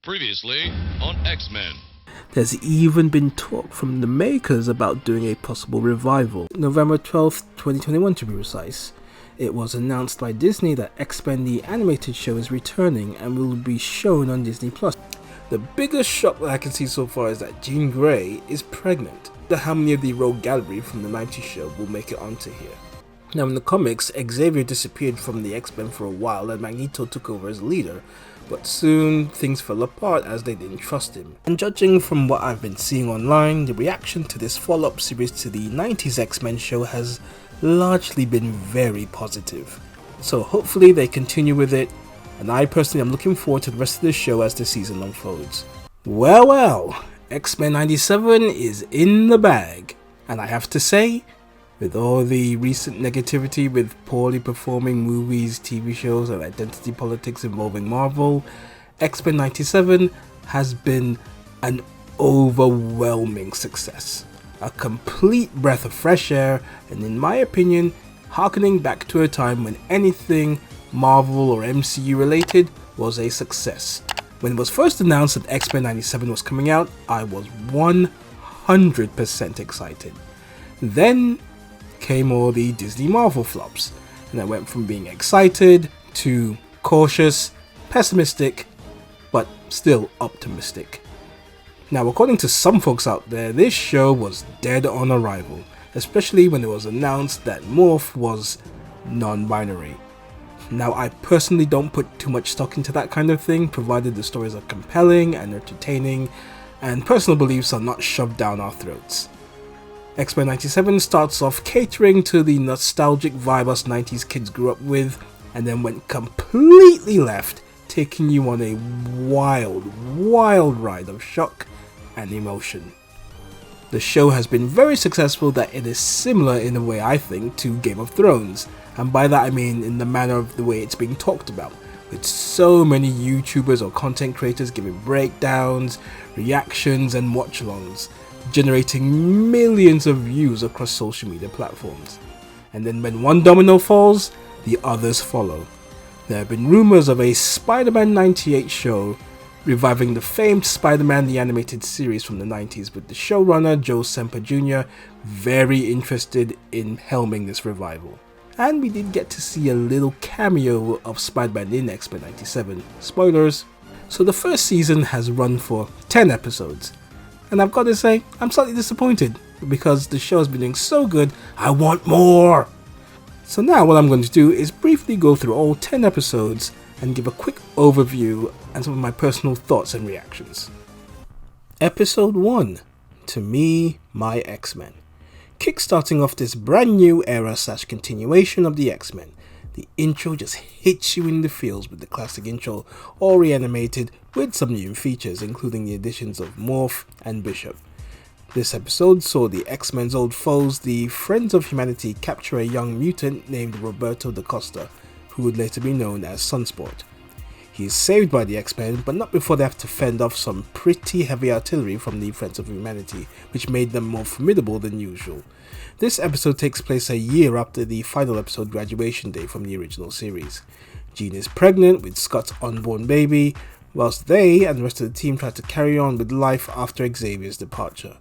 Previously on X-Men. There's even been talk from the makers about doing a possible revival. November 12th, 2021 to be precise. It was announced by Disney that X-Men the animated show is returning and will be shown on Disney+. The biggest shock that I can see so far is that Jean Grey is pregnant. I wonder how many of the Rogue Gallery from the 90s show will make it onto here. Now in the comics, Xavier disappeared from the X-Men for a while and Magneto took over as leader, but soon things fell apart as they didn't trust him. And judging from what I've been seeing online, the reaction to this follow-up series to the 90s X-Men show has largely been very positive. So hopefully they continue with it, and I personally am looking forward to the rest of the show as the season unfolds. Well, X-Men 97 is in the bag, and I have to say, with all the recent negativity with poorly performing movies, TV shows, and identity politics involving Marvel, X-Men 97 has been an overwhelming success. A complete breath of fresh air, and in my opinion, harkening back to a time when anything Marvel or MCU related was a success. When it was first announced that X-Men 97 was coming out, I was 100% excited. Then came all the Disney Marvel flops, and I went from being excited to cautious, pessimistic, but still optimistic. Now, according to some folks out there, this show was dead on arrival, especially when it was announced that Morph was non-binary. Now, I personally don't put too much stock into that kind of thing, provided the stories are compelling and entertaining, and personal beliefs are not shoved down our throats. X-Men 97 starts off catering to the nostalgic vibe us 90s kids grew up with, and then went completely left, taking you on a wild ride of shock and emotion. The show has been very successful that it is similar in a way, I think, to Game of Thrones, and by that I mean in the manner of the way it's being talked about, with so many YouTubers or content creators giving breakdowns, reactions and watch-alongs, generating millions of views across social media platforms. And then when one domino falls, the others follow. There have been rumours of a Spider-Man 98 show reviving the famed Spider-Man the Animated Series from the 90s, with the showrunner Joe Semper Jr. very interested in helming this revival. And we did get to see a little cameo of Spider-Man in X-Men 97. Spoilers. So the first season has run for 10 episodes. And I've got to say, I'm slightly disappointed, because the show has been doing so good, I want more! So now what I'm going to do is briefly go through all 10 episodes and give a quick overview and some of my personal thoughts and reactions. Episode 1, To Me, My X-Men. Kickstarting off this brand new era / continuation of the X-Men. The intro just hits you in the feels with the classic intro, all reanimated with some new features, including the additions of Morph and Bishop. This episode saw the X-Men's old foes, the Friends of Humanity, capture a young mutant named Roberto da Costa, who would later be known as Sunsport. He is saved by the X-Men, but not before they have to fend off some pretty heavy artillery from the Friends of Humanity, which made them more formidable than usual. This episode takes place a year after the final episode Graduation Day from the original series. Jean is pregnant with Scott's unborn baby, whilst they and the rest of the team try to carry on with life after Xavier's departure.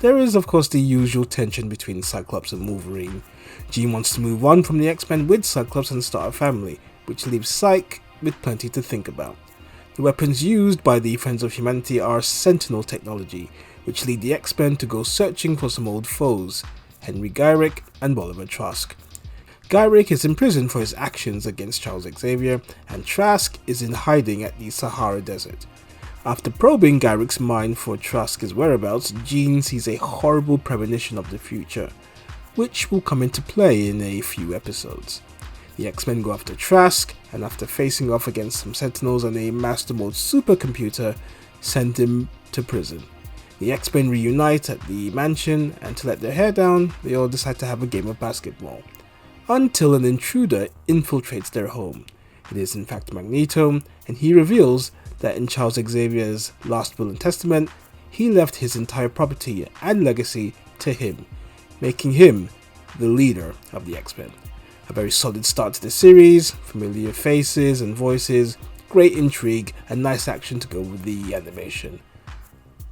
There is of course the usual tension between Cyclops and Wolverine. Jean wants to move on from the X-Men with Cyclops and start a family, which leaves Psych with plenty to think about. The weapons used by the Friends of Humanity are Sentinel technology, which lead the X-Men to go searching for some old foes, Henry Gyrick and Bolivar Trask. Gyrick is in prison for his actions against Charles Xavier, and Trask is in hiding at the Sahara Desert. After probing Gyrick's mind for Trask's whereabouts, Jean sees a horrible premonition of the future, which will come into play in a few episodes. The X-Men go after Trask, and after facing off against some Sentinels and a Master Mode supercomputer, send him to prison. The X-Men reunite at the mansion, and to let their hair down, they all decide to have a game of basketball. Until an intruder infiltrates their home. It is in fact Magneto, and he reveals that in Charles Xavier's last will and testament, he left his entire property and legacy to him, making him the leader of the X-Men. A very solid start to the series, familiar faces and voices, great intrigue and nice action to go with the animation.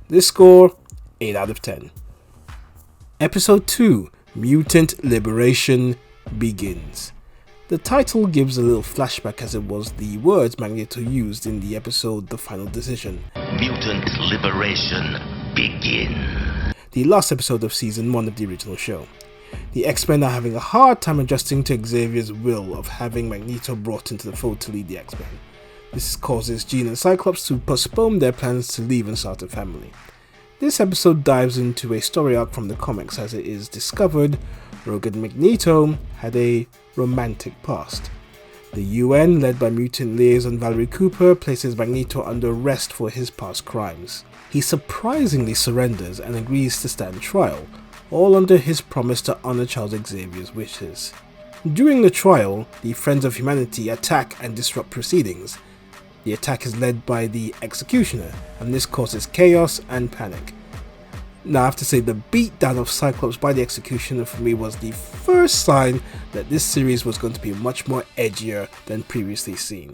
This score, 8 out of 10. Episode 2, Mutant Liberation, begins. The title gives a little flashback as it was the words Magneto used in the episode The Final Decision. Mutant Liberation, begin. The last episode of Season 1 of the original show. The X-Men are having a hard time adjusting to Xavier's will of having Magneto brought into the fold to lead the X-Men. This causes Jean and Cyclops to postpone their plans to leave and start a family. This episode dives into a story arc from the comics as it is discovered Rogue and Magneto had a romantic past. The UN, led by mutant liaison Valerie Cooper, places Magneto under arrest for his past crimes. He surprisingly surrenders and agrees to stand trial, all under his promise to honor Charles Xavier's wishes. During the trial, the Friends of Humanity attack and disrupt proceedings. The attack is led by the Executioner, and this causes chaos and panic. Now I have to say the beatdown of Cyclops by the Executioner for me was the first sign that this series was going to be much more edgier than previously seen.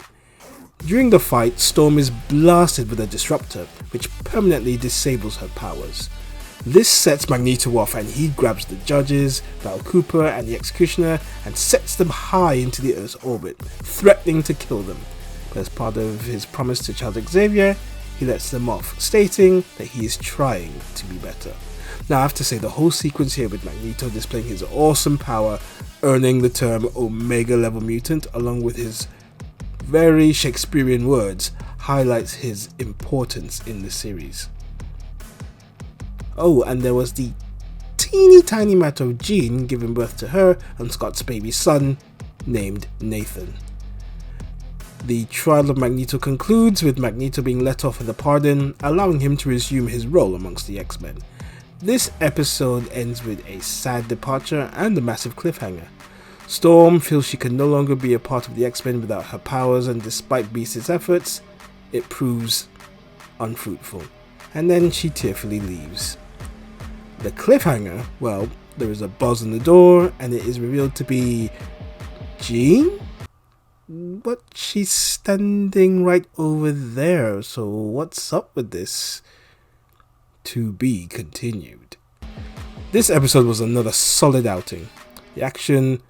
During the fight, Storm is blasted with a disruptor, which permanently disables her powers. This sets Magneto off and he grabs the judges, Val Cooper and the Executioner and sets them high into the Earth's orbit, threatening to kill them. But as part of his promise to Charles Xavier, he lets them off, stating that he is trying to be better. Now I have to say the whole sequence here with Magneto displaying his awesome power, earning the term Omega level mutant along with his very Shakespearean words, highlights his importance in the series. Oh, and there was the teeny tiny matter of Jean giving birth to her and Scott's baby son, named Nathan. The trial of Magneto concludes with Magneto being let off with a pardon, allowing him to resume his role amongst the X-Men. This episode ends with a sad departure and a massive cliffhanger. Storm feels she can no longer be a part of the X-Men without her powers, and despite Beast's efforts, it proves unfruitful, and then she tearfully leaves. The cliffhanger, well, there is a buzz on the door and it is revealed to be Jean? But she's standing right over there, so what's up with this? To be continued. This episode was another solid outing. The action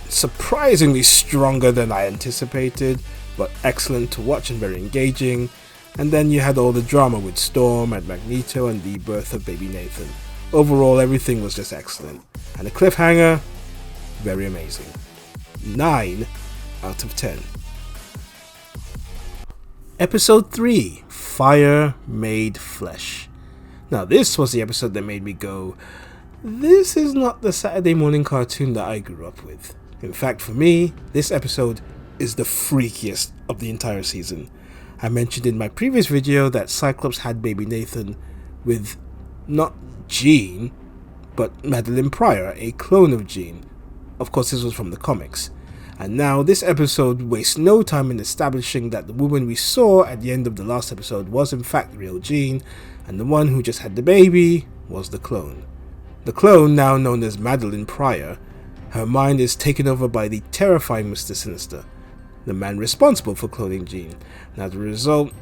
surprisingly stronger than I anticipated, but excellent to watch and very engaging. And then you had all the drama with Storm and Magneto and the birth of baby Nathan. Overall, everything was just excellent. And the cliffhanger, very amazing. 9 out of 10. Episode 3, Fire Made Flesh. Now this was the episode that made me go, this is not the Saturday morning cartoon that I grew up with. In fact, for me, this episode is the freakiest of the entire season. I mentioned in my previous video that Cyclops had baby Nathan with not Jean, but Madeline Pryor, a clone of Jean. Of course, this was from the comics. And now this episode wastes no time in establishing that the woman we saw at the end of the last episode was in fact real Jean, and the one who just had the baby was the clone. The clone, now known as Madeline Pryor, her mind is taken over by the terrifying Mr. Sinister, the man responsible for cloning Jean, and as a result,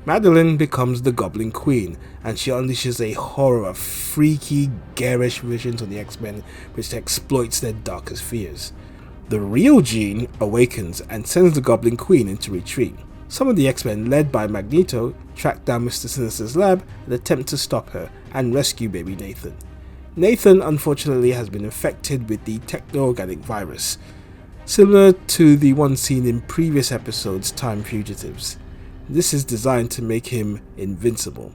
Madeline becomes the Goblin Queen, and she unleashes a horror of freaky, garish visions on the X-Men which exploits their darkest fears. The real Jean awakens and sends the Goblin Queen into retreat. Some of the X-Men, led by Magneto, track down Mr. Sinister's lab and attempt to stop her and rescue baby Nathan. Nathan, unfortunately, has been infected with the techno-organic virus, similar to the one seen in previous episodes' Time Fugitives. This is designed to make him invincible.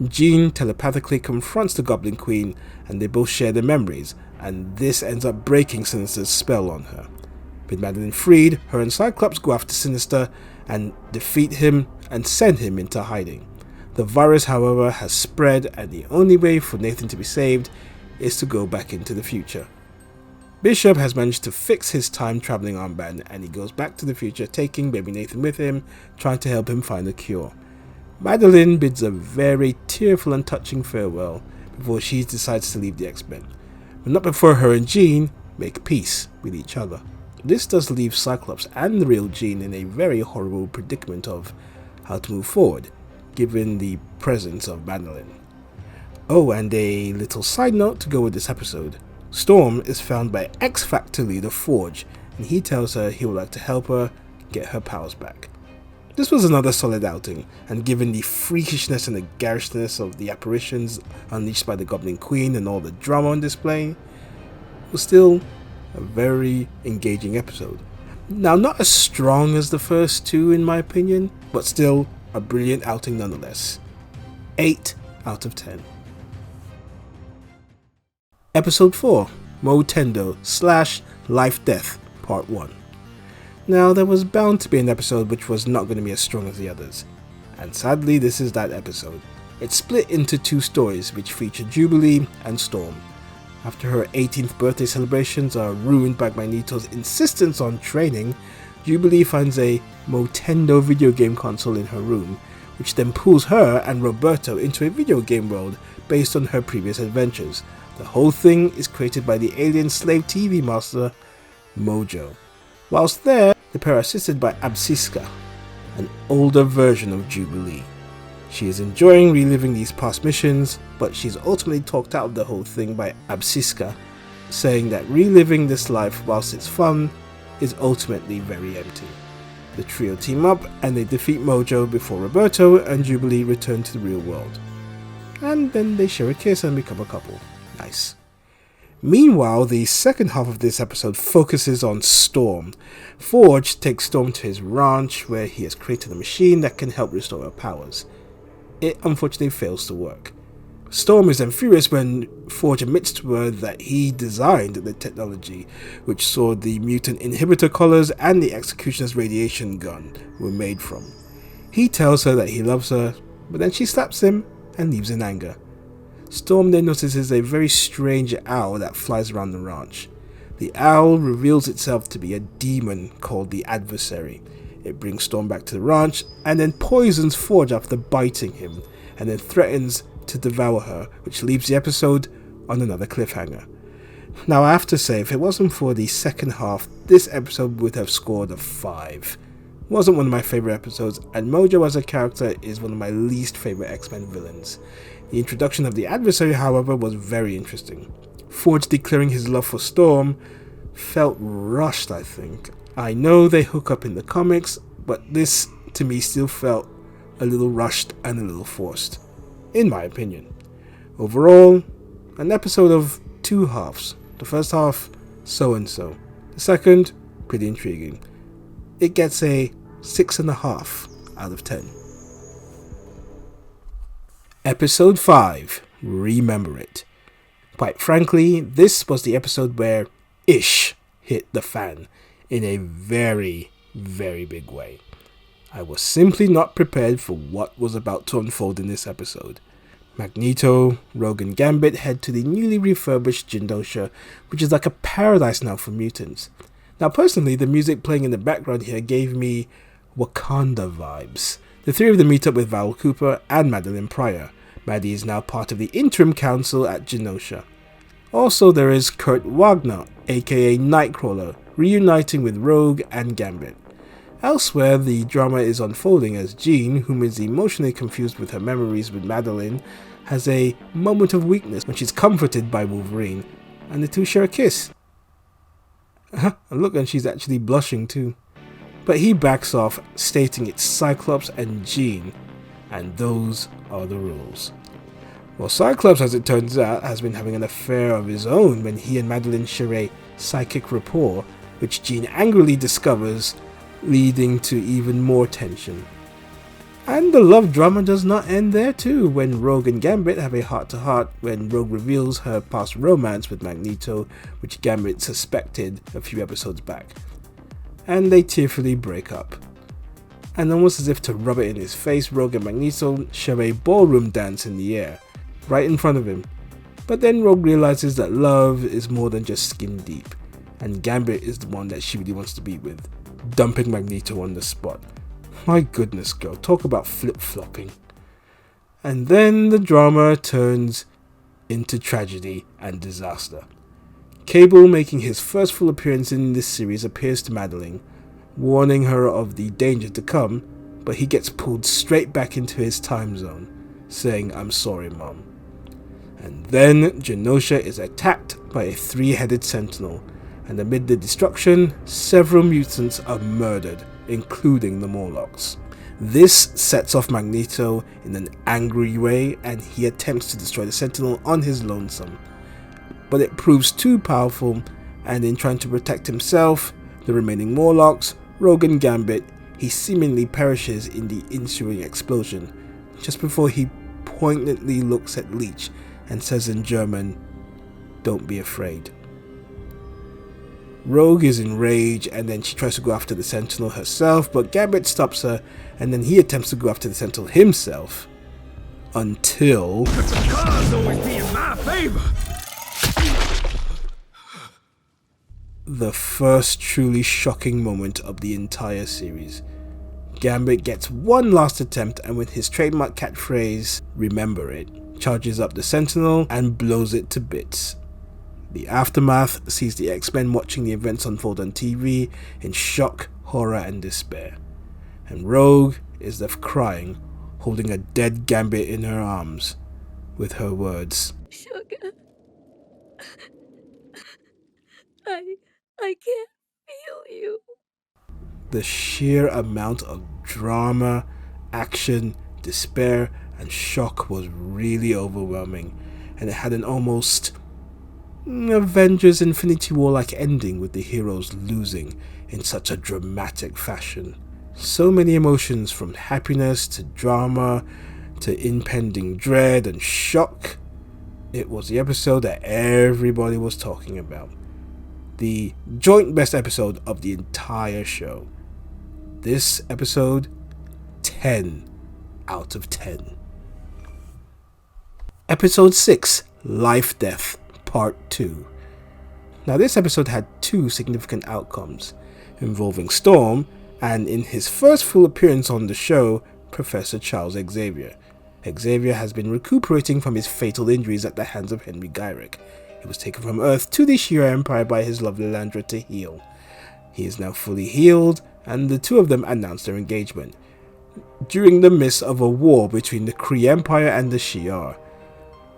Jean telepathically confronts the Goblin Queen and they both share their memories, and this ends up breaking Sinister's spell on her. With Madeline freed, her and Cyclops go after Sinister and defeat him and send him into hiding. The virus, however, has spread, and the only way for Nathan to be saved is to go back into the future. Bishop has managed to fix his time-traveling armband, and he goes back to the future, taking baby Nathan with him, trying to help him find a cure. Madeline bids a very tearful and touching farewell before she decides to leave the X-Men, but not before her and Jean make peace with each other. This does leave Cyclops and the real Jean in a very horrible predicament of how to move forward, given the presence of Madeline. Oh, and a little side note to go with this episode. Storm is found by X Factor leader Forge, and he tells her he would like to help her get her powers back. This was another solid outing, and given the freakishness and the garishness of the apparitions unleashed by the Goblin Queen and all the drama on display, it was still a very engaging episode. Now, not as strong as the first two in my opinion, but still a brilliant outing nonetheless. 8 out of 10. Episode 4, Motendo / Life Death Part 1. Now, there was bound to be an episode which was not going to be as strong as the others, and sadly this is that episode. It's split into 2 stories which feature Jubilee and Storm. After her 18th birthday celebrations are ruined by Magneto's insistence on training, Jubilee finds a Motendo video game console in her room, which then pulls her and Roberto into a video game world based on her previous adventures. The whole thing is created by the alien slave TV master, Mojo. Whilst there, the pair are assisted by Absiska, an older version of Jubilee. She is enjoying reliving these past missions, but she's ultimately talked out of the whole thing by Absiska, saying that reliving this life whilst it's fun is ultimately very empty. The trio team up and they defeat Mojo before Roberto and Jubilee return to the real world. And then they share a kiss and become a couple. Nice. Meanwhile, the second half of this episode focuses on Storm. Forge takes Storm to his ranch where he has created a machine that can help restore her powers. It unfortunately fails to work. Storm is then furious when Forge admits to her that he designed the technology, which saw the mutant inhibitor collars and the executioner's radiation gun were made from. He tells her that he loves her, but then she slaps him and leaves in anger. Storm then notices a very strange owl that flies around the ranch. The owl reveals itself to be a demon called the Adversary. It brings Storm back to the ranch and then poisons Forge after biting him, and then threatens to devour her, which leaves the episode on another cliffhanger. Now, I have to say, if it wasn't for the second half, this episode would have scored a 5. It wasn't one of my favourite episodes, and Mojo as a character is one of my least favourite X-Men villains. The introduction of the Adversary, however, was very interesting. Forge declaring his love for Storm felt rushed, I think. I know they hook up in the comics, but this, to me, still felt a little rushed and a little forced, in my opinion. Overall, an episode of 2 halves. The first half, so-and-so. The second, pretty intriguing. It gets a 6.5 out of 10. Episode 5, Remember It. Quite frankly, this was the episode where Ish hit the fan in a very, very big way. I was simply not prepared for what was about to unfold in this episode. Magneto, Rogue and Gambit head to the newly refurbished Genosha, which is like a paradise now for mutants. Now personally, the music playing in the background here gave me Wakanda vibes. The 3 of them meet up with Val Cooper and Madeline Pryor. Maddie is now part of the interim council at Genosha. Also, there is Kurt Wagner, aka Nightcrawler, reuniting with Rogue and Gambit. Elsewhere, the drama is unfolding as Jean, whom is emotionally confused with her memories with Madeline, has a moment of weakness when she's comforted by Wolverine, and the two share a kiss. And look, and she's actually blushing too. But he backs off, stating it's Cyclops and Jean, and those are the rules. Well, Cyclops, as it turns out, has been having an affair of his own when he and Madeline share a psychic rapport, which Jean angrily discovers, leading to even more tension. And the love drama does not end there too, when Rogue and Gambit have a heart-to-heart when Rogue reveals her past romance with Magneto, which Gambit suspected a few episodes back. And they tearfully break up. And almost as if to rub it in his face, Rogue and Magneto share a ballroom dance in the air, right in front of him. But then Rogue realizes that love is more than just skin deep, and Gambit is the one that she really wants to be with, dumping Magneto on the spot. My goodness, girl, talk about flip-flopping. And then the drama turns into tragedy and disaster. Cable, making his first full appearance in this series, appears to Madeline, warning her of the danger to come, but he gets pulled straight back into his time zone, saying, "I'm sorry, Mom." And then Genosha is attacked by a three-headed sentinel, and amid the destruction, several mutants are murdered, including the Morlocks. This sets off Magneto in an angry way, and he attempts to destroy the Sentinel on his lonesome. But it proves too powerful, and in trying to protect himself, the remaining Morlocks, Rogue and Gambit, he seemingly perishes in the ensuing explosion, just before he poignantly looks at Leech and says in German, "Don't be afraid." Rogue is enraged, and then she tries to go after the Sentinel herself, but Gambit stops her, and then he attempts to go after the Sentinel himself, until The cards always be in my favor. the first truly shocking moment of the entire series. Gambit gets one last attempt, and with his trademark catchphrase, "Remember it," charges up the Sentinel and blows it to bits. The aftermath sees the X-Men watching the events unfold on TV in shock, horror, and despair. And Rogue is left crying, holding a dead Gambit in her arms, with her words, Sugar. I can't feel you. The sheer amount of drama, action, despair, and shock was really overwhelming, and it had an almost Avengers Infinity War-like ending, with the heroes losing in such a dramatic fashion. So many emotions, from happiness to drama to impending dread and shock. It was the episode that everybody was talking about. The joint best episode of the entire show. This episode, 10 out of 10. Episode 6, Life Death, Part 2. Now this episode had two significant outcomes, involving Storm, and in his first full appearance on the show, Professor Charles Xavier. Xavier has been recuperating from his fatal injuries at the hands of Henry Gyrick. He was taken from Earth to the Shi'ar Empire by his love Lilandra to heal. He is now fully healed, and the two of them announced their engagement during the midst of a war between the Kree Empire and the Shi'ar.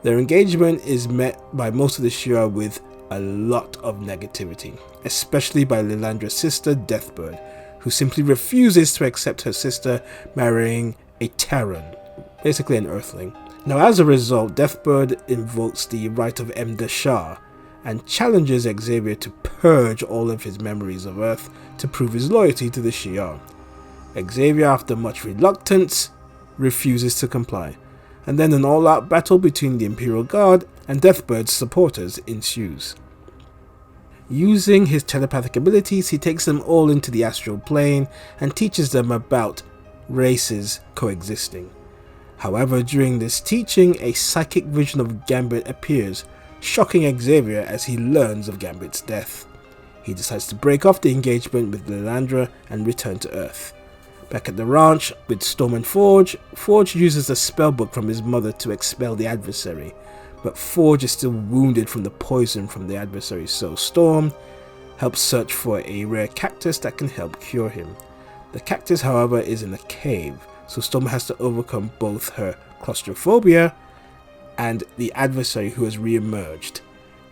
Their engagement is met by most of the Shi'ar with a lot of negativity, especially by Lilandra's sister Deathbird, who simply refuses to accept her sister marrying a Terran, basically an Earthling. Now as a result, Deathbird invokes the right of Mdashar and challenges Xavier to purge all of his memories of Earth to prove his loyalty to the Shi'ar. Xavier, after much reluctance, refuses to comply, and then an all-out battle between the Imperial Guard and Deathbird's supporters ensues. Using his telepathic abilities, he takes them all into the astral plane and teaches them about races coexisting. However, during this teaching, a psychic vision of Gambit appears, shocking Xavier as he learns of Gambit's death. He decides to break off the engagement with Lilandra and return to Earth. Back at the ranch with Storm and Forge, Forge uses a spellbook from his mother to expel the adversary, but Forge is still wounded from the poison from the adversary, so Storm helps search for a rare cactus that can help cure him. The cactus, however, is in a cave, so Storm has to overcome both her claustrophobia and the adversary who has re-emerged.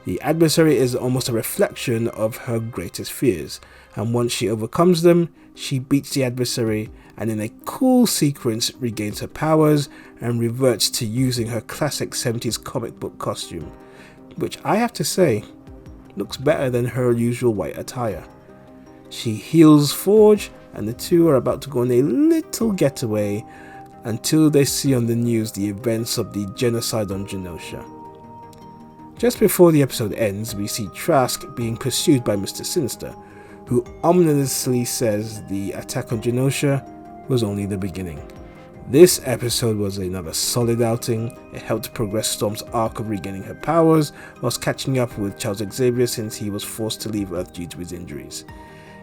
The adversary is almost a reflection of her greatest fears, and once she overcomes them, she beats the adversary and in a cool sequence regains her powers and reverts to using her classic 70s comic book costume, which I have to say looks better than her usual white attire. She heals Forge, and the two are about to go on a little getaway until they see on the news the events of the genocide on Genosha. Just before the episode ends, we see Trask being pursued by Mr. Sinister, who ominously says the attack on Genosha was only the beginning. This episode was another solid outing. It helped progress Storm's arc of regaining her powers, whilst catching up with Charles Xavier since he was forced to leave Earth due to his injuries.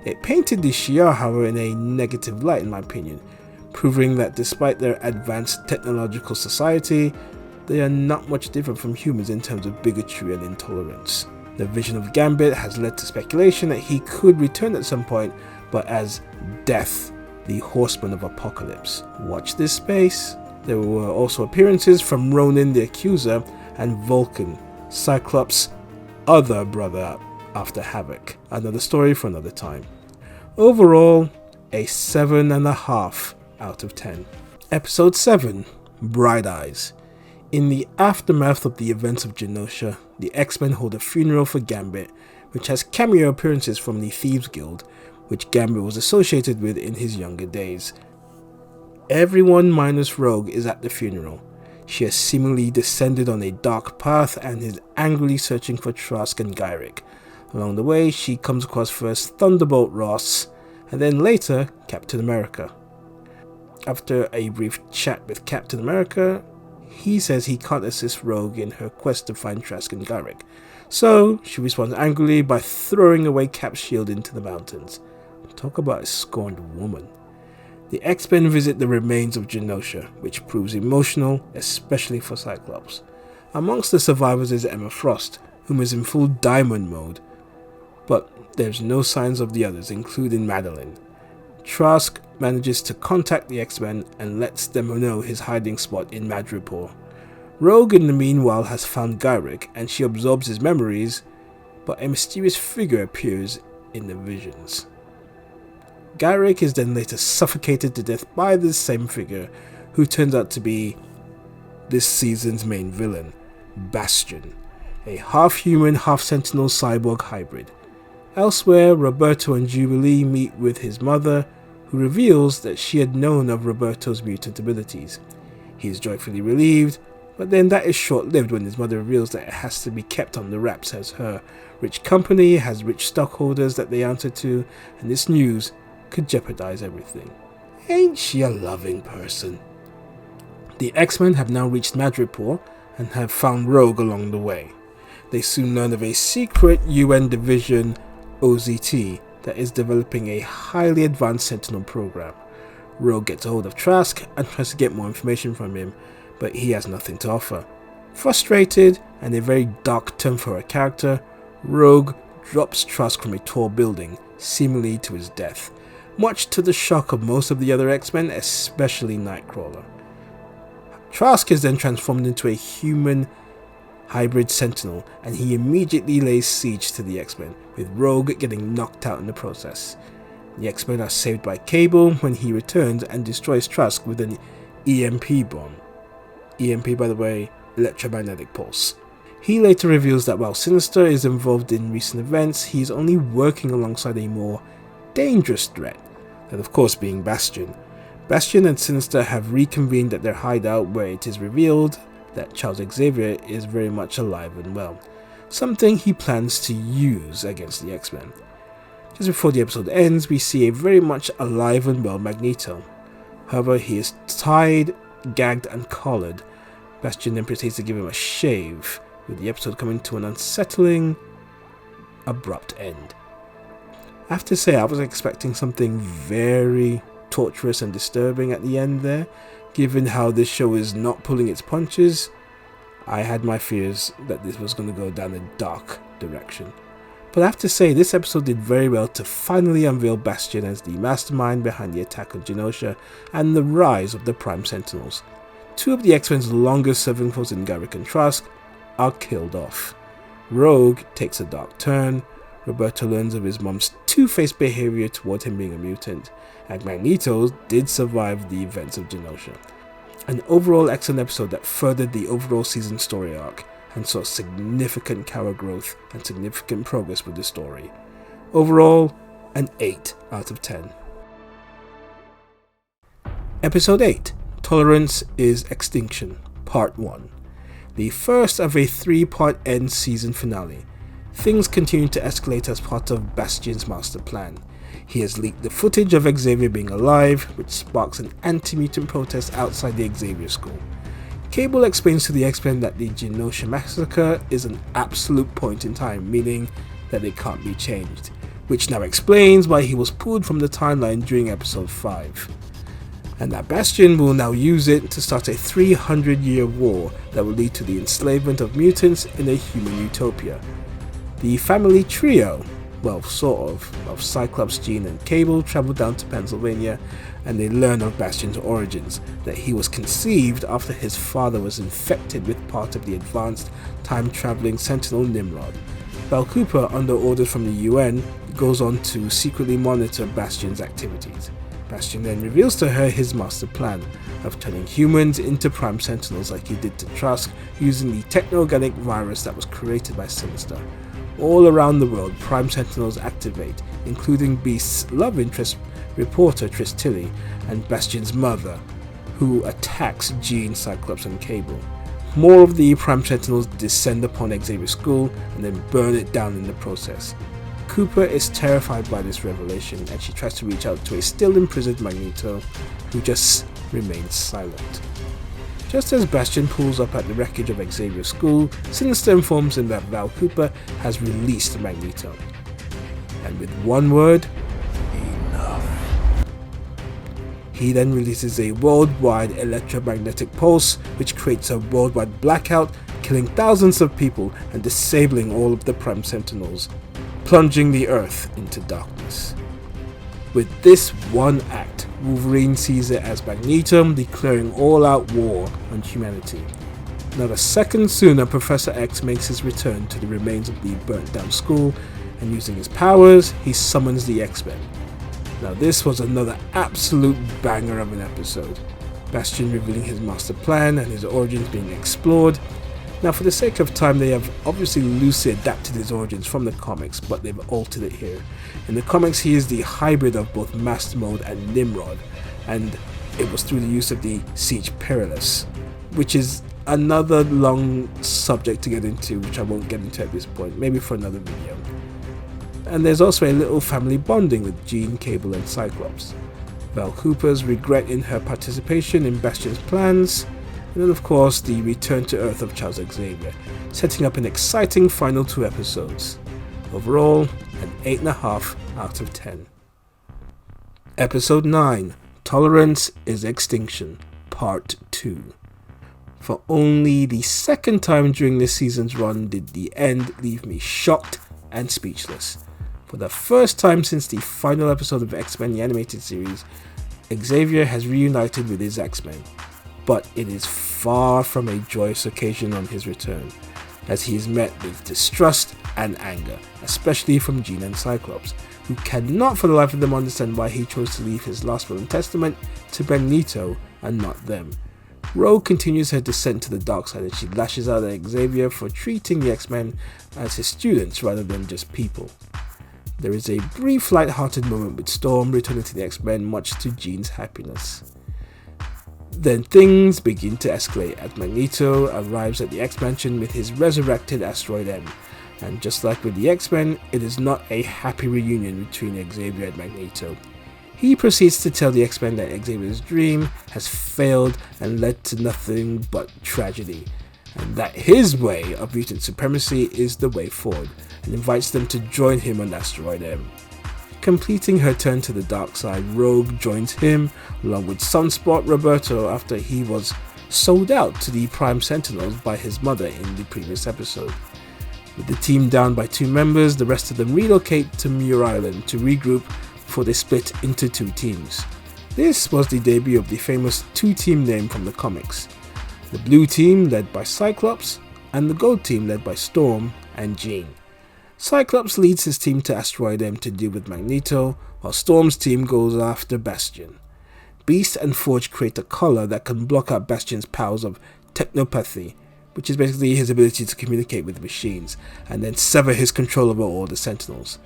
It painted the Shi'ar, however, in a negative light in my opinion, proving that despite their advanced technological society, they are not much different from humans in terms of bigotry and intolerance. The vision of Gambit has led to speculation that he could return at some point, but as Death, the Horseman of Apocalypse. Watch this space. There were also appearances from Ronan the Accuser and Vulcan, Cyclops' other brother after Havoc. Another story for another time. Overall, a 7.5 out of 10. Episode 7, Bright Eyes. In the aftermath of the events of Genosha, the X-Men hold a funeral for Gambit, which has cameo appearances from the Thieves Guild, which Gambit was associated with in his younger days. Everyone minus Rogue is at the funeral. She has seemingly descended on a dark path and is angrily searching for Trask and Gyrick. Along the way, she comes across first Thunderbolt Ross, and then later Captain America. After a brief chat with Captain America, he says he can't assist Rogue in her quest to find Trask and Gyrick, so she responds angrily by throwing away Cap's shield into the mountains. Talk about a scorned woman. The X-Men visit the remains of Genosha, which proves emotional, especially for Cyclops. Amongst the survivors is Emma Frost, whom is in full diamond mode, but there's no signs of the others, including Madeline. Trask manages to contact the X-Men and lets them know his hiding spot in Madripoor. Rogue in the meanwhile has found Gyrick and she absorbs his memories, but a mysterious figure appears in the visions. Gyrick is then later suffocated to death by this same figure, who turns out to be this season's main villain, Bastion, a half-human, half-sentinel cyborg hybrid. Elsewhere, Roberto and Jubilee meet with his mother, who reveals that she had known of Roberto's mutant abilities. He is joyfully relieved, but then that is short-lived when his mother reveals that it has to be kept on the wraps, as her rich company has rich stockholders that they answer to, and this news could jeopardize everything. Ain't she a loving person? The X-Men have now reached Madripoor and have found Rogue along the way. They soon learn of a secret UN division, OZT, that is developing a highly advanced Sentinel program. Rogue gets a hold of Trask and tries to get more information from him, but he has nothing to offer. Frustrated, and a very dark term for her character, Rogue drops Trask from a tall building, seemingly to his death, much to the shock of most of the other X-Men, especially Nightcrawler. Trask is then transformed into a human hybrid Sentinel, and he immediately lays siege to the X-Men, with Rogue getting knocked out in the process. The X-Men are saved by Cable when he returns and destroys Trask with an EMP bomb. EMP, by the way, electromagnetic pulse. He later reveals that while Sinister is involved in recent events, he is only working alongside a more dangerous threat, that of course being Bastion. Bastion and Sinister have reconvened at their hideout, where it is revealed that Charles Xavier is very much alive and well, something he plans to use against the X-Men. Just before the episode ends, we see a very much alive and well Magneto. However, he is tied, gagged and collared. Bastion then proceeds to give him a shave, with the episode coming to an unsettling, abrupt end. I have to say, I was expecting something very torturous and disturbing at the end there. Given how this show is not pulling its punches, I had my fears that this was going to go down a dark direction. But I have to say, this episode did very well to finally unveil Bastion as the mastermind behind the attack on Genosha and the rise of the Prime Sentinels. Two of the X-Men's longest serving foes in Gyrick and Trask are killed off. Rogue takes a dark turn, Roberto learns of his mom's two-faced behavior toward him being a mutant, and Magneto did survive the events of Genosha. An overall excellent episode that furthered the overall season story arc and saw significant character growth and significant progress with the story. Overall, an 8 out of 10. Episode 8, Tolerance is Extinction, Part 1. The first of a 3-part end season finale. Things continue to escalate as part of Bastion's master plan. He has leaked the footage of Xavier being alive, which sparks an anti-mutant protest outside the Xavier School. Cable explains to the X-Men that the Genosha massacre is an absolute point in time, meaning that it can't be changed, which now explains why he was pulled from the timeline during episode 5. And that Bastion will now use it to start a 300-year war that will lead to the enslavement of mutants in a human utopia. The family trio, well, sort of Cyclops, Jean and Cable travel down to Pennsylvania, and they learn of Bastion's origins, that he was conceived after his father was infected with part of the advanced time-traveling Sentinel Nimrod. Val Cooper, under orders from the UN, goes on to secretly monitor Bastion's activities. Bastion then reveals to her his master plan of turning humans into Prime Sentinels like he did to Trask, using the techno-organic virus that was created by Sinister. All around the world, Prime Sentinels activate, including Beast's love interest reporter Tris Tilly and Bastion's mother, who attacks Jean, Cyclops and Cable. More of the Prime Sentinels descend upon Xavier School and then burn it down in the process. Cooper is terrified by this revelation and she tries to reach out to a still imprisoned Magneto, who just remains silent. Just as Bastion pulls up at the wreckage of Xavier School, Sinister informs him that Val Cooper has released Magneto. And with one word, enough. He then releases a worldwide electromagnetic pulse, which creates a worldwide blackout, killing thousands of people and disabling all of the Prime Sentinels, plunging the Earth into darkness. With this one act, Wolverine sees it as Magneto declaring all-out war on humanity. Not a second sooner, Professor X makes his return to the remains of the burnt-down school, and using his powers, he summons the X-Men. Now this was another absolute banger of an episode. Bastion revealing his master plan and his origins being explored. Now for the sake of time, they have obviously loosely adapted his origins from the comics, but they've altered it here. In the comics, he is the hybrid of both Master Mode and Nimrod, and it was through the use of the Siege Perilous, which is another long subject to get into, which I won't get into at this point, maybe for another video. And there's also a little family bonding with Jean, Cable and Cyclops. Val Cooper's regret in her participation in Bastion's plans, and then of course the return to Earth of Charles Xavier, setting up an exciting final 2 episodes. Overall, an 8.5 out of 10. Episode 9, Tolerance is Extinction, Part 2. For only the second time during this season's run did the end leave me shocked and speechless. For the first time since the final episode of X-Men the Animated Series, Xavier has reunited with his X-Men, but it is far from a joyous occasion on his return, as he is met with distrust and anger, especially from Jean and Cyclops, who cannot for the life of them understand why he chose to leave his last will and testament to Magneto and not them. Rogue continues her descent to the dark side as she lashes out at Xavier for treating the X-Men as his students rather than just people. There is a brief light-hearted moment with Storm returning to the X-Men, much to Jean's happiness. Then things begin to escalate as Magneto arrives at the X-Mansion with his resurrected Asteroid M, and just like with the X-Men, it is not a happy reunion between Xavier and Magneto. He proceeds to tell the X-Men that Xavier's dream has failed and led to nothing but tragedy, and that his way of mutant supremacy is the way forward, and invites them to join him on Asteroid M. Completing her turn to the dark side, Rogue joins him along with Sunspot Roberto after he was sold out to the Prime Sentinels by his mother in the previous episode. With the team down by 2 members, the rest of them relocate to Muir Island to regroup before they split into 2 teams. This was the debut of the famous 2-team name from the comics. The blue team led by Cyclops, and the gold team led by Storm and Jean. Cyclops leads his team to Asteroid M to deal with Magneto, while Storm's team goes after Bastion. Beast and Forge create a collar that can block out Bastion's powers of technopathy, which is basically his ability to communicate with machines, and then sever his control over all the Sentinels.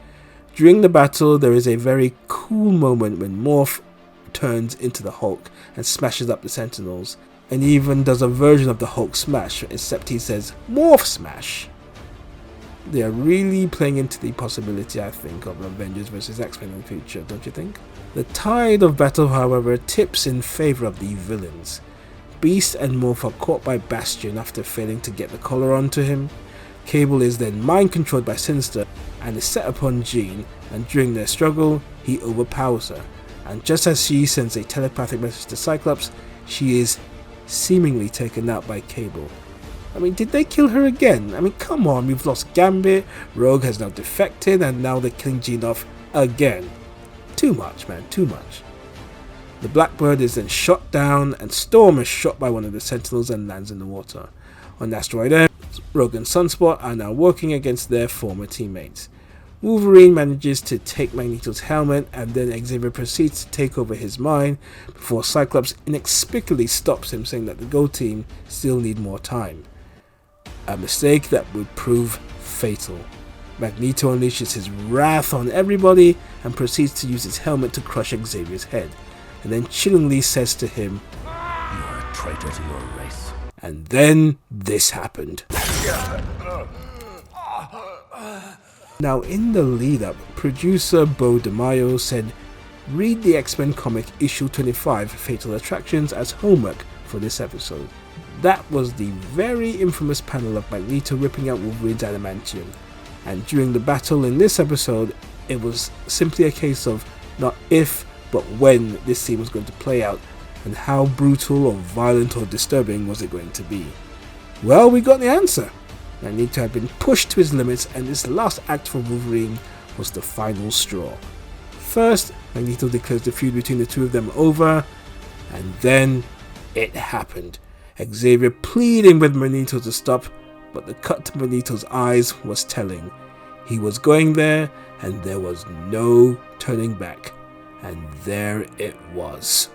During the battle, there is a very cool moment when Morph turns into the Hulk and smashes up the Sentinels, and even does a version of the Hulk smash, except he says, "Morph smash!" They are really playing into the possibility, I think, of Avengers vs X-Men in the future, don't you think? The tide of battle, however, tips in favour of the villains. Beast and Morph are caught by Bastion after failing to get the collar onto him. Cable is then mind-controlled by Sinister and is set upon Jean, and during their struggle, he overpowers her. And just as she sends a telepathic message to Cyclops, she is seemingly taken out by Cable. I mean, did they kill her again? I mean, come on, we've lost Gambit, Rogue has now defected, and now they're killing Jean off again. Too much, man, too much. The Blackbird is then shot down, and Storm is shot by one of the Sentinels and lands in the water. On Asteroid M, Rogue and Sunspot are now working against their former teammates. Wolverine manages to take Magneto's helmet, and then Xavier proceeds to take over his mind before Cyclops inexplicably stops him, saying that the Go Team still need more time. A mistake that would prove fatal. Magneto unleashes his wrath on everybody and proceeds to use his helmet to crush Xavier's head, and then chillingly says to him, You are a traitor to your race. and then this happened. Now, in the lead up, producer Bo DeMaio said, read the X-Men comic issue 25 Fatal Attractions as homework for this episode. That was the very infamous panel of Magneto ripping out Wolverine's adamantium, and during the battle in this episode, it was simply a case of not if, but when this scene was going to play out, and how brutal or violent or disturbing was it going to be. Well, we got the answer. Magneto had been pushed to his limits, and this last act for Wolverine was the final straw. First, Magneto declares the feud between the two of them over, and then it happened. Xavier pleading with Magneto to stop, but the cut to Magneto's eyes was telling. He was going there, and there was no turning back. And there it was.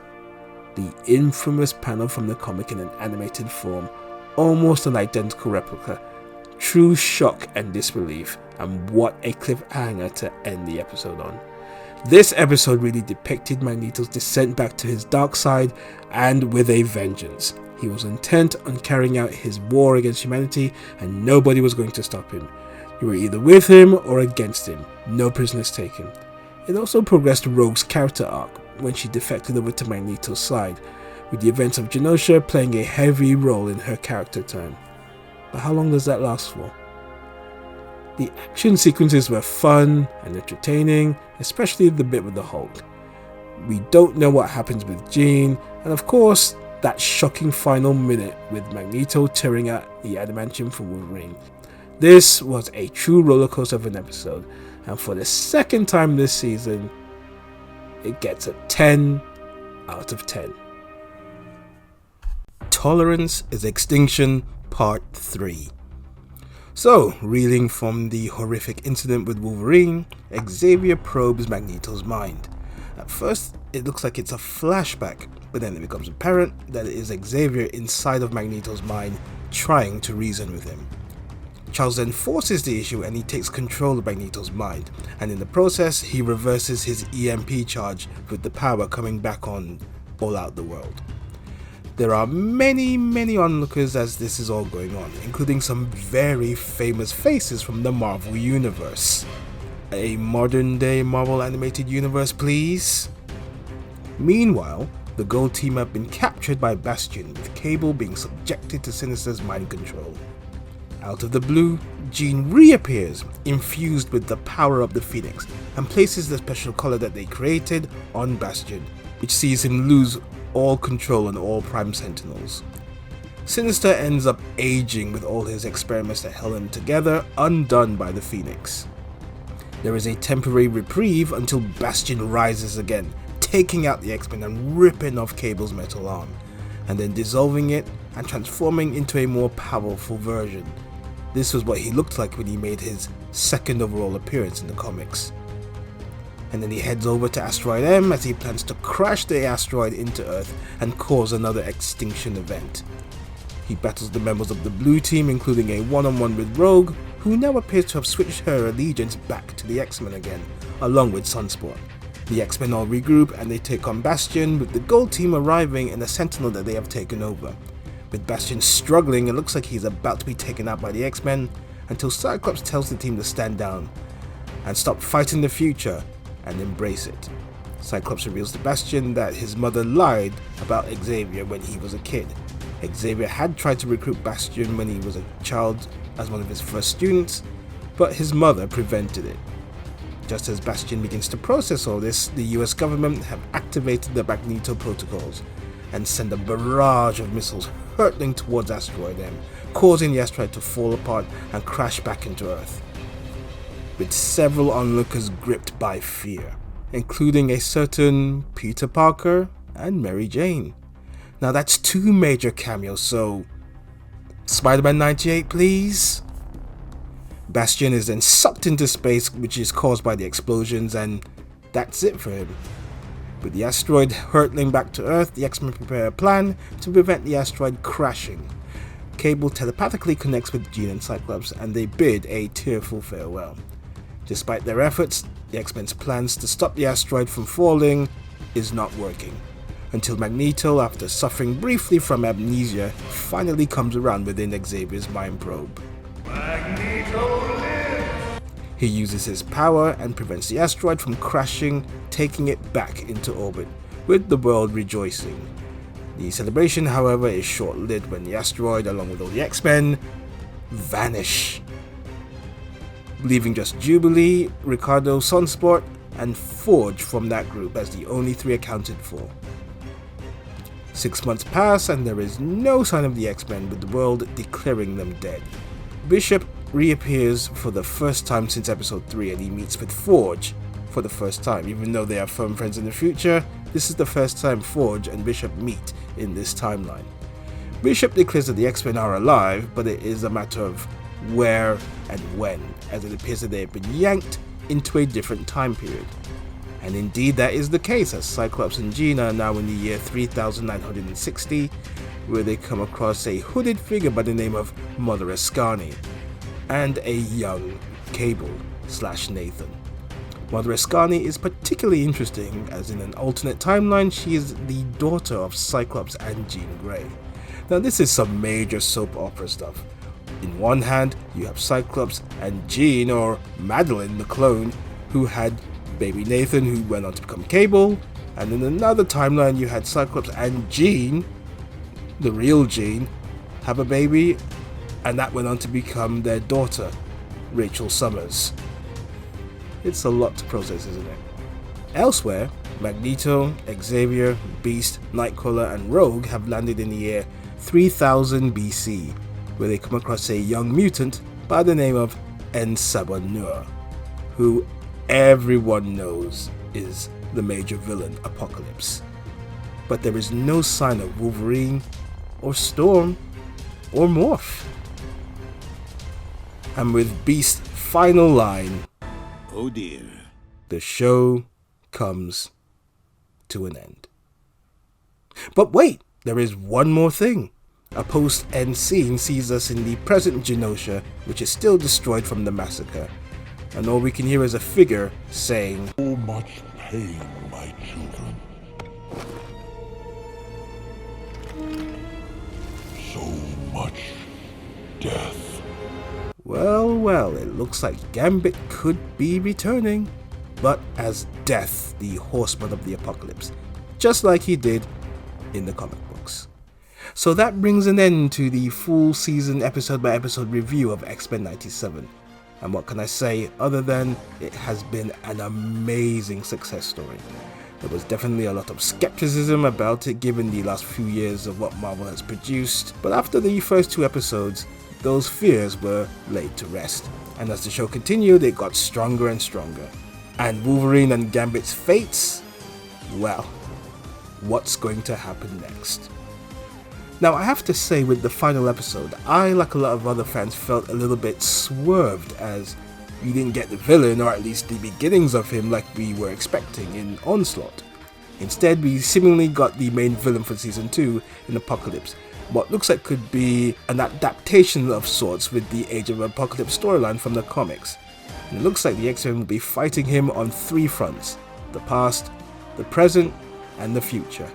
The infamous panel from the comic in an animated form, almost an identical replica. True shock and disbelief, and what a cliffhanger to end the episode on. This episode really depicted Magneto's descent back to his dark side, and with a vengeance. He was intent on carrying out his war against humanity, and nobody was going to stop him. You were either with him or against him, no prisoners taken. It also progressed Rogue's character arc when she defected over to Magneto's side, with the events of Genosha playing a heavy role in her character turn. But how long does that last for? The action sequences were fun and entertaining, especially the bit with the Hulk. We don't know what happens with Jean, and of course, that shocking final minute with Magneto tearing out the adamantium from Wolverine. This was a true rollercoaster of an episode, and for the second time this season, it gets a 10 out of 10. Tolerance is Extinction Part 3. So, reeling from the horrific incident with Wolverine, Xavier probes Magneto's mind. At first, it looks like it's a flashback, but then it becomes apparent that it is Xavier inside of Magneto's mind trying to reason with him. Charles then forces the issue and he takes control of Magneto's mind, and in the process he reverses his EMP charge with the power coming back on all out the world. There are many onlookers as this is all going on, including some very famous faces from the Marvel Universe. A modern day Marvel animated universe, please? Meanwhile, the Gold Team have been captured by Bastion, with Cable being subjected to Sinister's mind control. Out of the blue, Jean reappears, infused with the power of the Phoenix, and places the special collar that they created on Bastion, which sees him lose all control on all Prime Sentinels. Sinister ends up aging with all his experiments that held him together undone by the Phoenix. There is a temporary reprieve until Bastion rises again, taking out the X-Men and ripping off Cable's metal arm, and then dissolving it and transforming into a more powerful version. This was what he looked like when he made his second overall appearance in the comics. And then he heads over to Asteroid M as he plans to crash the asteroid into Earth and cause another extinction event. He battles the members of the Blue Team, including a one-on-one with Rogue, who now appears to have switched her allegiance back to the X-Men again, along with Sunspot. The X-Men all regroup and they take on Bastion, with the Gold Team arriving in a Sentinel that they have taken over. With Bastion struggling, it looks like he's about to be taken out by the X-Men, until Cyclops tells the team to stand down and stop fighting the future and embrace it. Cyclops reveals to Bastion that his mother lied about Xavier when he was a kid. Xavier had tried to recruit Bastion when he was a child as one of his first students, but his mother prevented it. Just as Bastion begins to process all this, the US government have activated the Magneto protocols and send a barrage of missiles hurtling towards Asteroid M, causing the asteroid to fall apart and crash back into Earth, with several onlookers gripped by fear, including a certain Peter Parker and Mary Jane. Now that's 2 major cameos, so Spider-Man 98 please? Bastion is then sucked into space, which is caused by the explosions, and that's it for him. With the asteroid hurtling back to Earth, the X-Men prepare a plan to prevent the asteroid crashing. Cable telepathically connects with Jean and Cyclops, and they bid a tearful farewell. Despite their efforts, the X-Men's plans to stop the asteroid from falling is not working, until Magneto, after suffering briefly from amnesia, finally comes around within Xavier's mind probe. Magneto lives! He uses his power and prevents the asteroid from crashing, taking it back into orbit, with the world rejoicing. The celebration, however, is short-lived when the asteroid, along with all the X-Men, vanish, leaving just Jubilee, Ricardo, Sunspot, and Forge from that group as the only 3 accounted for. 6 months pass and there is no sign of the X-Men, with the world declaring them dead. Bishop reappears for the first time since episode 3, and he meets with Forge for the first time. Even though they are firm friends in the future, this is the first time Forge and Bishop meet in this timeline. Bishop declares that the X-Men are alive, but it is a matter of where and when, as it appears that they have been yanked into a different time period. And indeed that is the case, as Cyclops and Jean are now in the year 3960, where they come across a hooded figure by the name of Mother Escani, and a young Cable/Nathan. Mother Escani is particularly interesting, as in an alternate timeline she is the daughter of Cyclops and Jean Grey. Now this is some major soap opera stuff. In one hand, you have Cyclops and Jean, or Madeline the clone, who had baby Nathan, who went on to become Cable, and in another timeline you had Cyclops and Jean, the real Jean, have a baby, and that went on to become their daughter, Rachel Summers. It's a lot to process, isn't it? Elsewhere, Magneto, Xavier, Beast, Nightcrawler, and Rogue have landed in the year 3000 BC, where they come across a young mutant by the name of En-Sabah-Nur, who everyone knows is the major villain, Apocalypse. But there is no sign of Wolverine, or Storm, or Morph. And with Beast's final line, Oh dear. the show comes to an end. But wait, there is one more thing. A post-end scene sees us in the present Genosha, which is still destroyed from the massacre, and all we can hear is a figure saying, So much pain, my children. So much death. well, well, it looks like Gambit could be returning, but as Death, the Horseman of the Apocalypse, just like he did in the comic books. So that brings an end to the full season episode by episode review of X-Men 97. And what can I say other than it has been an amazing success story. There was definitely a lot of skepticism about it given the last few years of what Marvel has produced, but after the first 2 episodes, those fears were laid to rest. And as the show continued, it got stronger and stronger. And Wolverine and Gambit's fates? Well, what's going to happen next? Now, I have to say, with the final episode, I, like a lot of other fans, felt a little bit swerved, as we didn't get the villain, or at least the beginnings of him, like we were expecting in Onslaught. Instead, we seemingly got the main villain for Season 2 in Apocalypse, what looks like could be an adaptation of sorts with the Age of Apocalypse storyline from the comics. And it looks like the X-Men will be fighting him on 3 fronts: the past, the present, and the future.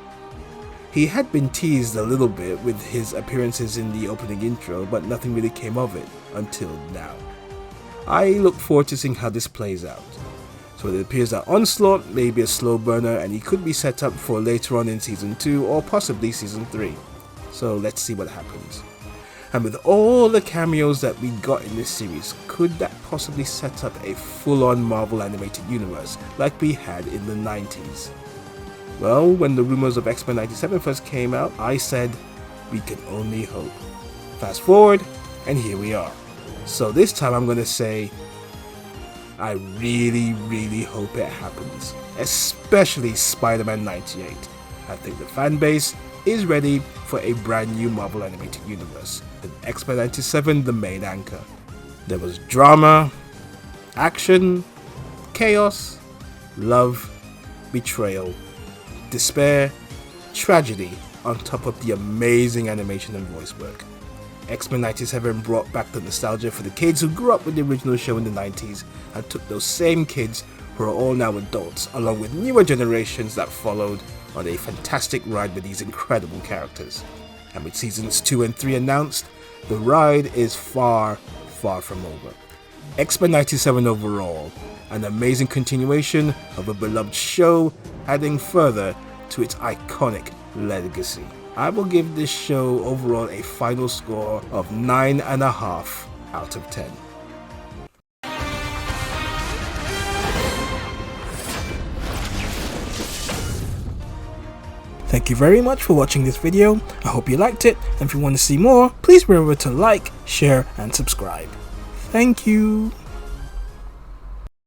He had been teased a little bit with his appearances in the opening intro, but nothing really came of it until now. I look forward to seeing how this plays out. So it appears that Onslaught may be a slow burner, and he could be set up for later on in Season 2 or possibly Season 3. So let's see what happens. And with all the cameos that we got in this series, could that possibly set up a full-on Marvel animated universe like we had in the 90s? Well, when the rumors of X-Men 97 first came out, I said, we can only hope. Fast forward, and here we are. So this time I'm gonna say, I really hope it happens. Especially Spider-Man 98. I think the fanbase is ready for a brand new Marvel animated universe, with X-Men 97 the main anchor. There was drama, action, chaos, love, betrayal, despair, tragedy, on top of the amazing animation and voice work. X-Men 97 brought back the nostalgia for the kids who grew up with the original show in the 90s and took those same kids who are all now adults, along with newer generations that followed, on a fantastic ride with these incredible characters. And with seasons 2 and 3 announced, the ride is far from over. X-Men 97 overall, an amazing continuation of a beloved show, adding further to its iconic legacy. I will give this show overall a final score of 9.5 out of 10. Thank you very much for watching this video. I hope you liked it, and if you want to see more, please remember to like, share, and subscribe. Thank you.